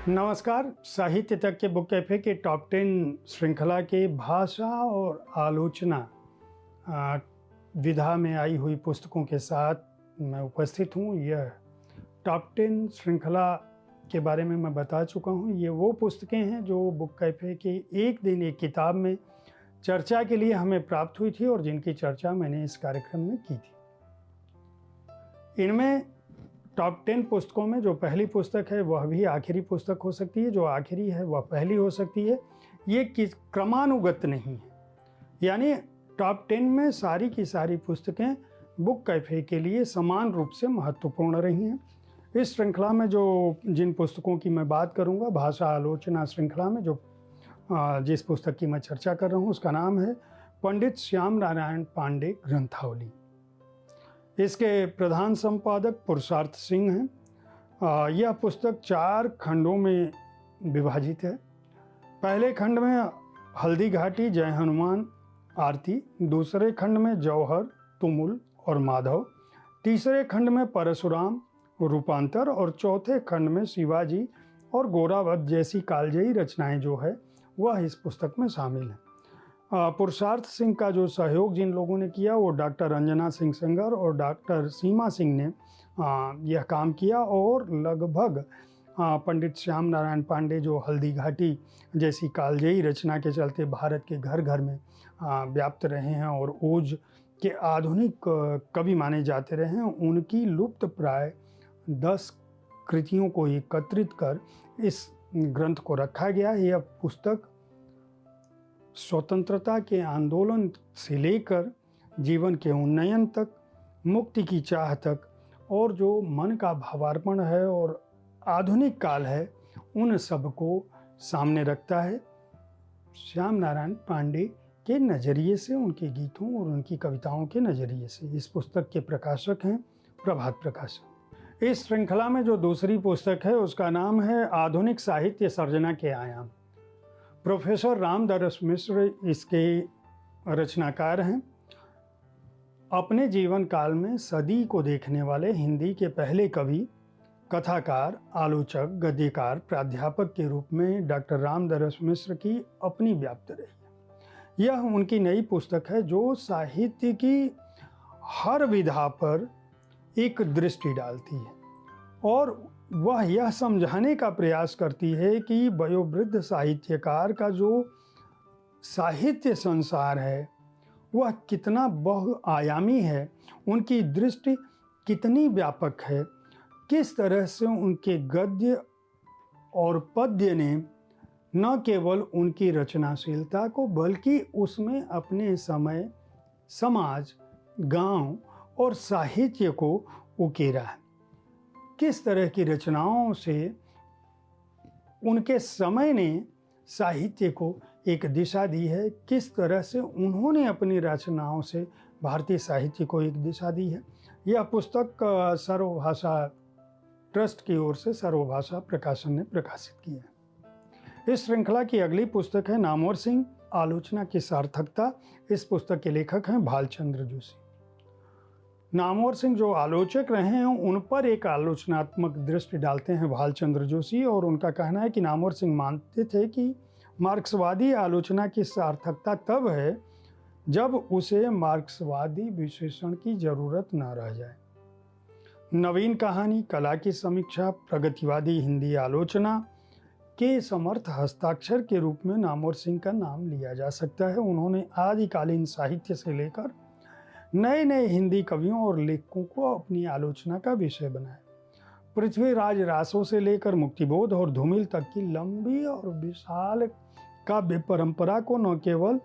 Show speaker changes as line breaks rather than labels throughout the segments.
नमस्कार। साहित्य तक के बुक कैफे के टॉप 10 श्रृंखला के भाषा और आलोचना आ, विधा में आई हुई पुस्तकों के साथ मैं उपस्थित हूँ। यह टॉप 10 श्रृंखला के बारे में मैं बता चुका हूँ। ये वो पुस्तकें हैं जो बुक कैफे के एक दिन एक किताब में चर्चा के लिए हमें प्राप्त हुई थी और जिनकी चर्चा मैंने इस कार्यक्रम में की थी। इनमें टॉप 10 पुस्तकों में जो पहली पुस्तक है वह भी आखिरी पुस्तक हो सकती है, जो आखिरी है वह पहली हो सकती है। ये क्रमानुगत नहीं है, यानी टॉप 10 में सारी की सारी पुस्तकें बुक कैफे के लिए समान रूप से महत्वपूर्ण रही हैं। इस श्रृंखला में जिन पुस्तकों की मैं बात करूंगा, भाषा आलोचना श्रृंखला में जिस पुस्तक की मैं चर्चा कर रहा हूँ उसका नाम है पंडित श्याम नारायण पांडे ग्रंथावली। इसके प्रधान संपादक पुरुषार्थ सिंह हैं। यह पुस्तक 4 खंडों में विभाजित है। पहले खंड में हल्दी घाटी, जय हनुमान, आरती। दूसरे खंड में जौहर, तुमुल और माधव। तीसरे खंड में परशुराम, रूपांतर और चौथे खंड में शिवाजी और गोरावत जैसी कालजयी रचनाएं जो है वह इस पुस्तक में शामिल हैं। पुरुषार्थ सिंह का जो सहयोग जिन लोगों ने किया वो डॉक्टर अंजना सिंह सेंगर और डॉक्टर सीमा सिंह ने यह काम किया और लगभग पंडित श्याम नारायण पांडे जो हल्दी घाटी जैसी कालजयी रचना के चलते भारत के घर घर में व्याप्त रहे हैं और ओज के आधुनिक कवि माने जाते रहे हैं, उनकी लुप्त प्राय 10 कृतियों को एकत्रित कर इस ग्रंथ को रखा गया। यह पुस्तक स्वतंत्रता के आंदोलन से लेकर जीवन के उन्नयन तक, मुक्ति की चाह तक और जो मन का भावार्पण है और आधुनिक काल है, उन सब को सामने रखता है। श्याम नारायण पांडे के नज़रिए से, उनके गीतों और उनकी कविताओं के नज़रिए से। इस पुस्तक के प्रकाशक हैं प्रभात प्रकाशन। इस श्रृंखला में जो दूसरी पुस्तक है उसका नाम है आधुनिक साहित्य सर्जना के आयाम। प्रोफेसर रामदरस मिश्र इसके रचनाकार हैं। अपने जीवन काल में सदी को देखने वाले हिंदी के पहले कवि, कथाकार, आलोचक, गद्यकार, प्राध्यापक के रूप में डॉक्टर रामदरस मिश्र की अपनी व्याप्ति रही है। यह उनकी नई पुस्तक है जो साहित्य की हर विधा पर एक दृष्टि डालती है और वह यह समझाने का प्रयास करती है कि वयोवृद्ध साहित्यकार का जो साहित्य संसार है वह कितना बहुआयामी है, उनकी दृष्टि कितनी व्यापक है, किस तरह से उनके गद्य और पद्य ने न केवल उनकी रचनाशीलता को बल्कि उसमें अपने समय, समाज, गांव और साहित्य को उकेरा है। किस तरह की रचनाओं से उनके समय ने साहित्य को एक दिशा दी है, किस तरह से उन्होंने अपनी रचनाओं से भारतीय साहित्य को एक दिशा दी है। यह पुस्तक सर्वभाषा ट्रस्ट की ओर से सर्वभाषा प्रकाशन ने प्रकाशित की है। इस श्रृंखला की अगली पुस्तक है नामवर सिंह, आलोचना की सार्थकता। इस पुस्तक के लेखक हैं भालचंद्र जोशी। नामवर सिंह जो आलोचक रहे हैं उन पर एक आलोचनात्मक दृष्टि डालते हैं भालचंद्र जोशी और उनका कहना है कि नामवर सिंह मानते थे कि मार्क्सवादी आलोचना की सार्थकता तब है जब उसे मार्क्सवादी विशेषण की जरूरत न रह जाए। नवीन कहानी, कला की समीक्षा, प्रगतिवादी हिंदी आलोचना के समर्थ हस्ताक्षर के रूप में नामवर सिंह का नाम लिया जा सकता है। उन्होंने आदिकालीन साहित्य से लेकर नए नए हिंदी कवियों और लेखकों को अपनी आलोचना का विषय बनाया। पृथ्वीराज रासो से लेकर मुक्तिबोध और धूमिल तक की लंबी और विशाल काव्य परंपरा को न केवल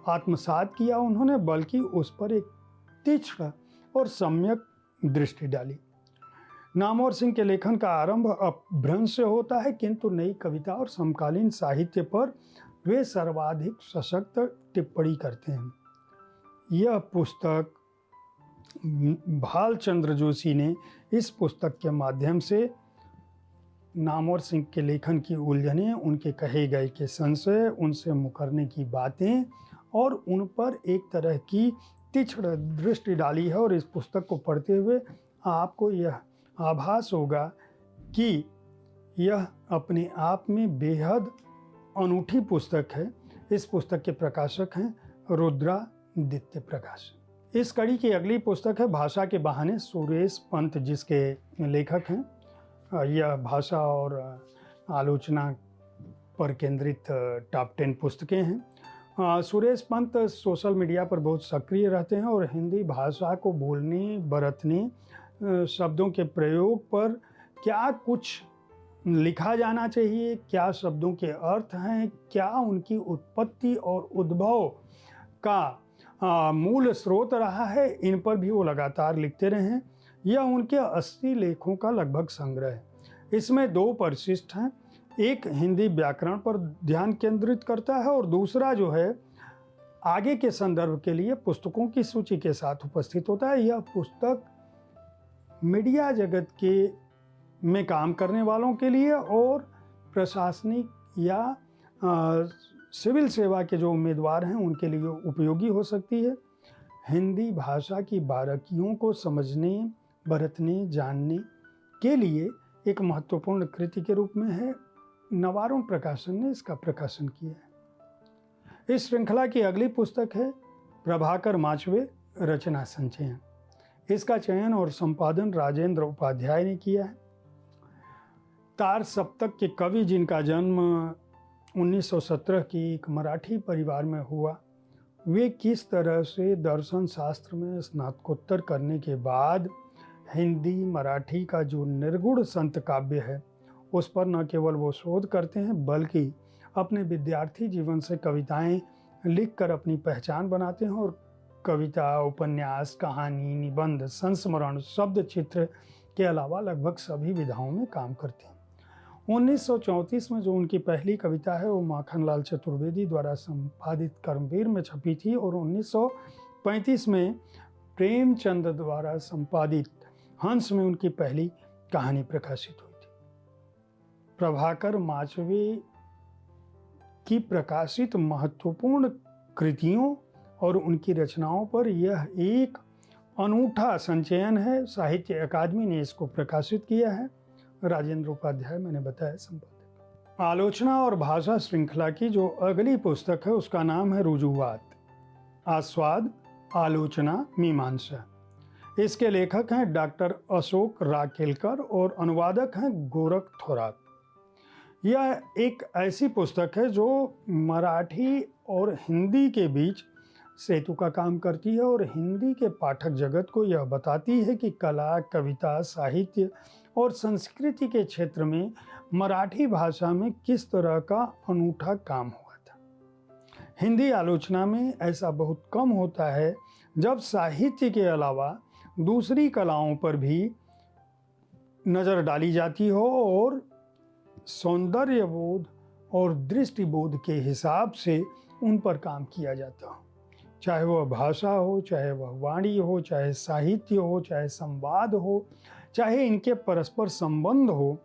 आत्मसात किया उन्होंने, बल्कि उस पर एक तीक्ष्ण और सम्यक दृष्टि डाली। नामवर सिंह के लेखन का आरंभ अपभ्रंश से होता है, किंतु नई कविता और समकालीन साहित्य पर वे सर्वाधिक सशक्त टिप्पणी करते हैं। यह पुस्तक भालचंद्र जोशी ने इस पुस्तक के माध्यम से नामवर सिंह के लेखन की उलझनें, उनके कहे गए के संशय, उनसे मुकरने की बातें और उन पर एक तरह की तीक्ष्ण दृष्टि डाली है। और इस पुस्तक को पढ़ते हुए आपको यह आभास होगा कि यह अपने आप में बेहद अनूठी पुस्तक है। इस पुस्तक के प्रकाशक हैं रुद्रादित्य प्रकाशन। इस कड़ी की अगली पुस्तक है भाषा के बहाने, सुरेश पंत जिसके लेखक हैं। यह भाषा और आलोचना पर केंद्रित टॉप 10 पुस्तकें हैं। सुरेश पंत सोशल मीडिया पर बहुत सक्रिय रहते हैं और हिंदी भाषा को बोलने, बरतने, शब्दों के प्रयोग पर क्या कुछ लिखा जाना चाहिए, क्या शब्दों के अर्थ हैं, क्या उनकी उत्पत्ति और उद्भव का मूल स्रोत रहा है, इन पर भी वो लगातार लिखते रहे हैं। यह उनके 80 लेखों का लगभग संग्रह है। इसमें 2 परिशिष्ट हैं, एक हिंदी व्याकरण पर ध्यान केंद्रित करता है और दूसरा जो है आगे के संदर्भ के लिए पुस्तकों की सूची के साथ उपस्थित होता है। यह पुस्तक मीडिया जगत के में काम करने वालों के लिए और प्रशासनिक या सिविल सेवा के जो उम्मीदवार हैं उनके लिए उपयोगी हो सकती है। हिंदी भाषा की बारीकियों को समझने, बरतने, जानने के लिए एक महत्वपूर्ण कृति के रूप में है। नवारुण प्रकाशन ने इसका प्रकाशन किया है। इस श्रृंखला की अगली पुस्तक है प्रभाकर माचवे रचना संचयन। इसका चयन और संपादन राजेंद्र उपाध्याय ने किया है। तार सप्तक के कवि जिनका जन्म 1917 की एक मराठी परिवार में हुआ, वे किस तरह से दर्शन शास्त्र में स्नातकोत्तर करने के बाद हिंदी मराठी का जो निर्गुण संत काव्य है उस पर न केवल वो शोध करते हैं बल्कि अपने विद्यार्थी जीवन से कविताएं लिखकर अपनी पहचान बनाते हैं और कविता, उपन्यास, कहानी, निबंध, संस्मरण, शब्द चित्र के अलावा लगभग सभी विधाओं में काम करते हैं। 1934 में जो उनकी पहली कविता है वो माखनलाल चतुर्वेदी द्वारा संपादित कर्मवीर में छपी थी और 1935 में प्रेमचंद द्वारा संपादित हंस में उनकी पहली कहानी प्रकाशित हुई थी। प्रभाकर माचवे की प्रकाशित महत्वपूर्ण कृतियों और उनकी रचनाओं पर यह एक अनूठा संचयन है। साहित्य अकादमी ने इसको प्रकाशित किया है। राजेंद्र उपाध्याय मैंने बताया संपादक। आलोचना और भाषा श्रृंखला की जो अगली पुस्तक है उसका नाम है रुजुवात, आस्वाद, आलोचना, मीमांसा। इसके लेखक हैं डॉक्टर अशोक राकेलकर और अनुवादक हैं गोरख थोरात। यह एक ऐसी पुस्तक है जो मराठी और हिंदी के बीच सेतु का काम करती है और हिंदी के पाठक जगत को यह बताती है कि कला, कविता, साहित्य और संस्कृति के क्षेत्र में मराठी भाषा में किस तरह का अनूठा काम हुआ था। हिंदी आलोचना में ऐसा बहुत कम होता है जब साहित्य के अलावा दूसरी कलाओं पर भी नज़र डाली जाती हो और सौंदर्य बोध और दृष्टिबोध के हिसाब से उन पर काम किया जाता हो, चाहे वह भाषा हो, चाहे वह वाणी हो, चाहे साहित्य हो, चाहे संवाद हो, चाहे इनके परस्पर संबंध हो,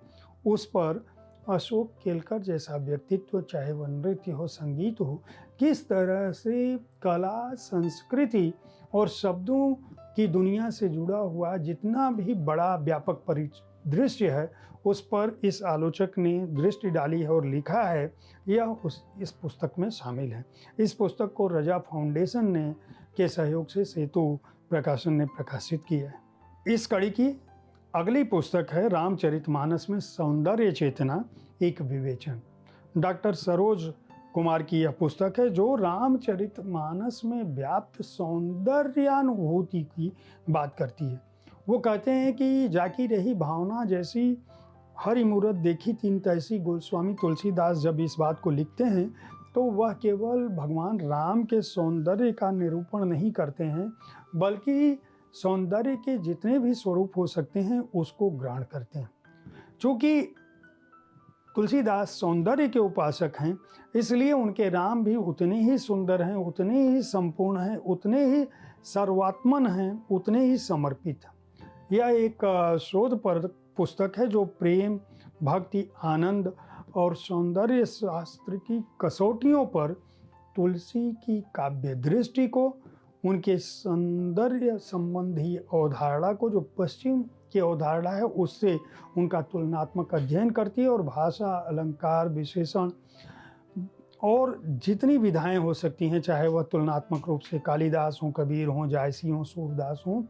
उस पर अशोक केलकर जैसा व्यक्तित्व, चाहे वह नृत्य हो, संगीत हो, किस तरह से कला, संस्कृति और शब्दों की दुनिया से जुड़ा हुआ जितना भी बड़ा व्यापक परिदृश्य है उस पर इस आलोचक ने दृष्टि डाली है और लिखा है। यह इस पुस्तक में शामिल है। इस पुस्तक को रजा फाउंडेशन ने के सहयोग से सेतु प्रकाशन ने प्रकाशित किया है। इस कड़ी की अगली पुस्तक है रामचरितमानस में सौंदर्य चेतना, एक विवेचन। डॉक्टर सरोज कुमार की यह पुस्तक है जो रामचरितमानस में व्याप्त सौंदर्यानुभूति की बात करती है। वो कहते हैं कि जाकी रही भावना जैसी हरि मूरत देखी तीन तैसी। गोस्वामी तुलसीदास जब इस बात को लिखते हैं तो वह केवल भगवान राम के सौंदर्य का निरूपण नहीं करते हैं बल्कि सौंदर्य के जितने भी स्वरूप हो सकते हैं उसको ग्रहण करते हैं। चूँकि तुलसीदास सौंदर्य के उपासक हैं इसलिए उनके राम भी उतने ही सुंदर हैं, उतने ही संपूर्ण हैं, उतने ही सर्वात्मन हैं, उतने ही समर्पित हैं। यह एक शोध पर पुस्तक है जो प्रेम, भक्ति, आनंद और सौंदर्य शास्त्र की कसौटियों पर तुलसी की काव्य दृष्टि को, उनके सौंदर्य संबंधी अवधारणा को जो पश्चिम की अवधारणा है उससे उनका तुलनात्मक अध्ययन करती है और भाषा, अलंकार, विशेषण और जितनी विधाएं हो सकती हैं, चाहे वह तुलनात्मक रूप से कालिदास हों, कबीर हों, जायसी हों, सूरदास हों,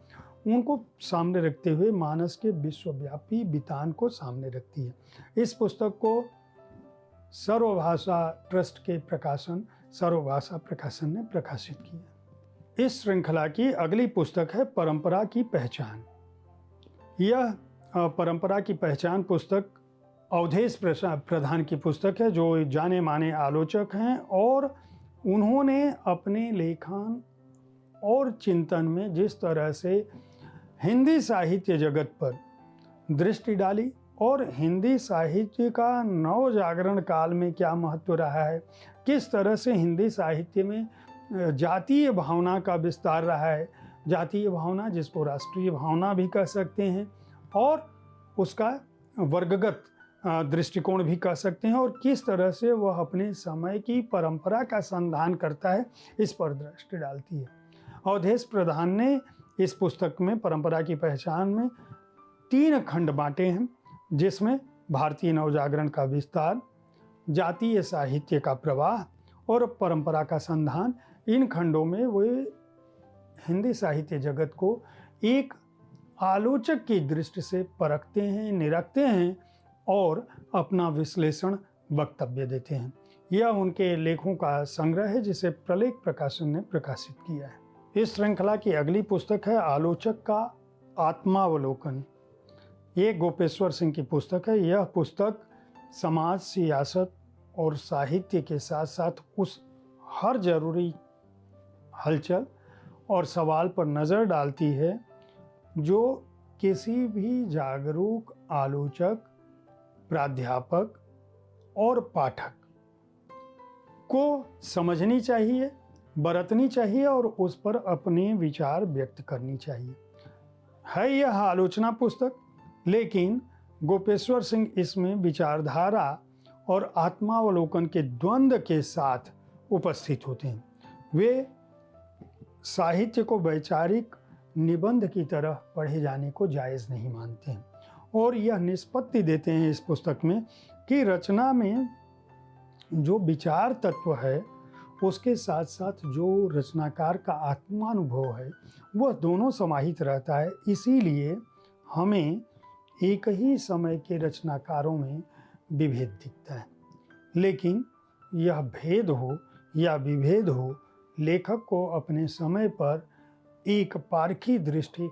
उनको सामने रखते हुए मानस के विश्वव्यापी वितान को सामने रखती है। इस पुस्तक को सर्वभाषा ट्रस्ट के प्रकाशन सर्वभाषा प्रकाशन ने प्रकाशित किया। इस श्रृंखला की अगली पुस्तक है परंपरा की पहचान। यह परंपरा की पहचान पुस्तक अवधेश प्रधान की पुस्तक है, जो जाने माने आलोचक हैं और उन्होंने अपने लेखन और चिंतन में जिस तरह से हिंदी साहित्य जगत पर दृष्टि डाली और हिंदी साहित्य का नव जागरण काल में क्या महत्व रहा है, किस तरह से हिंदी साहित्य में जातीय भावना का विस्तार रहा है, जातीय भावना जिसको राष्ट्रीय भावना भी कह सकते हैं और उसका वर्गगत दृष्टिकोण भी कह सकते हैं, और किस तरह से वह अपने समय की परंपरा का संधान करता है, इस पर दृष्टि डालती है। अवधेश प्रधान ने इस पुस्तक में परंपरा की पहचान में 3 खंड बांटे हैं, जिसमें भारतीय नवजागरण का विस्तार, जातीय साहित्य का प्रवाह और परंपरा का संधान। इन खंडों में वे हिंदी साहित्य जगत को एक आलोचक की दृष्टि से परखते हैं, निरखते हैं और अपना विश्लेषण वक्तव्य देते हैं। यह उनके लेखों का संग्रह है जिसे प्रलेख प्रकाशन ने प्रकाशित किया है। इस श्रृंखला की अगली पुस्तक है आलोचक का आत्मावलोकन। ये गोपेश्वर सिंह की पुस्तक है। यह पुस्तक समाज, सियासत और साहित्य के साथ साथ उस हर जरूरी हलचल और सवाल पर नज़र डालती है जो किसी भी जागरूक आलोचक, प्राध्यापक और पाठक को समझनी चाहिए, बरतनी चाहिए और उस पर अपने विचार व्यक्त करनी चाहिए। है यह आलोचना पुस्तक, लेकिन गोपेश्वर सिंह इसमें विचारधारा और आत्मावलोकन के द्वंद्व के साथ उपस्थित होते हैं। वे साहित्य को वैचारिक निबंध की तरह पढ़े जाने को जायज़ नहीं मानते हैं और यह निष्पत्ति देते हैं इस पुस्तक में कि रचना में जो विचार तत्व है उसके साथ साथ जो रचनाकार का आत्मानुभव है वह दोनों समाहित रहता है। इसीलिए हमें एक ही समय के रचनाकारों में विभेद दिखता है, लेकिन यह भेद हो या विभेद हो, लेखक को अपने समय पर एक पारखी दृष्टि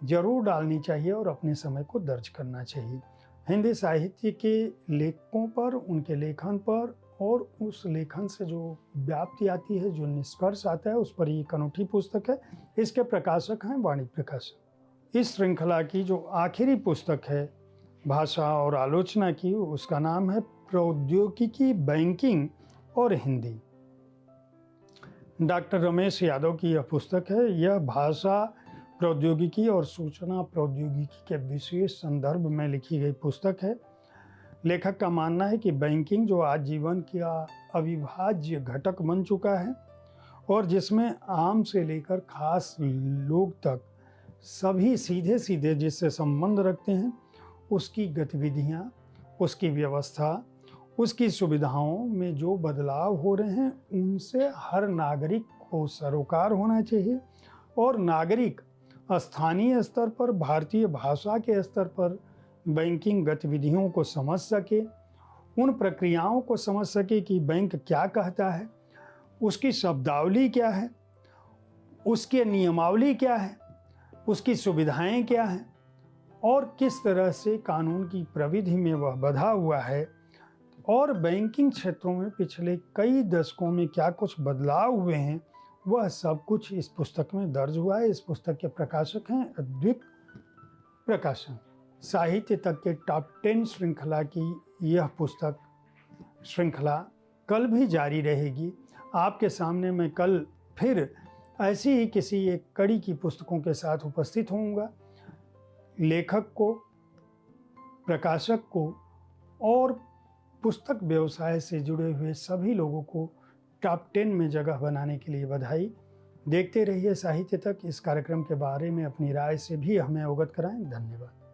जरूर डालनी चाहिए और अपने समय को दर्ज करना चाहिए। हिंदी साहित्य के लेखकों पर, उनके लेखन पर और उस लेखन से जो व्याप्ति आती है, जो निष्कर्ष आता है, उस पर एक अनूठी पुस्तक है। इसके प्रकाशक हैं वाणी प्रकाशन। इस श्रृंखला की जो आखिरी पुस्तक है भाषा और आलोचना की, उसका नाम है प्रौद्योगिकी, बैंकिंग और हिंदी। डॉक्टर रमेश यादव की यह पुस्तक है। यह भाषा प्रौद्योगिकी और सूचना प्रौद्योगिकी के विशेष संदर्भ में लिखी गई पुस्तक है। लेखक का मानना है कि बैंकिंग जो आज जीवन का अविभाज्य घटक बन चुका है और जिसमें आम से लेकर खास लोग तक सभी सीधे सीधे जिससे संबंध रखते हैं, उसकी गतिविधियाँ, उसकी व्यवस्था, उसकी सुविधाओं में जो बदलाव हो रहे हैं उनसे हर नागरिक को सरोकार होना चाहिए और नागरिक स्थानीय स्तर पर, भारतीय भाषा के स्तर पर बैंकिंग गतिविधियों को समझ सके, उन प्रक्रियाओं को समझ सके कि बैंक क्या कहता है, उसकी शब्दावली क्या है, उसके नियमावली क्या है, उसकी सुविधाएं क्या हैं और किस तरह से कानून की प्रविधि में वह बंधा हुआ है और बैंकिंग क्षेत्रों में पिछले कई दशकों में क्या कुछ बदलाव हुए हैं, वह सब कुछ इस पुस्तक में दर्ज हुआ है। इस पुस्तक के प्रकाशक हैं अद्विक प्रकाशन। साहित्य तक के टॉप 10 श्रृंखला की यह पुस्तक श्रृंखला कल भी जारी रहेगी। आपके सामने मैं कल फिर ऐसी ही किसी एक कड़ी की पुस्तकों के साथ उपस्थित होऊंगा। लेखक को, प्रकाशक को और पुस्तक व्यवसाय से जुड़े हुए सभी लोगों को टॉप 10 में जगह बनाने के लिए बधाई। देखते रहिए साहित्य तक। इस कार्यक्रम के बारे में अपनी राय से भी हमें अवगत कराएं। धन्यवाद।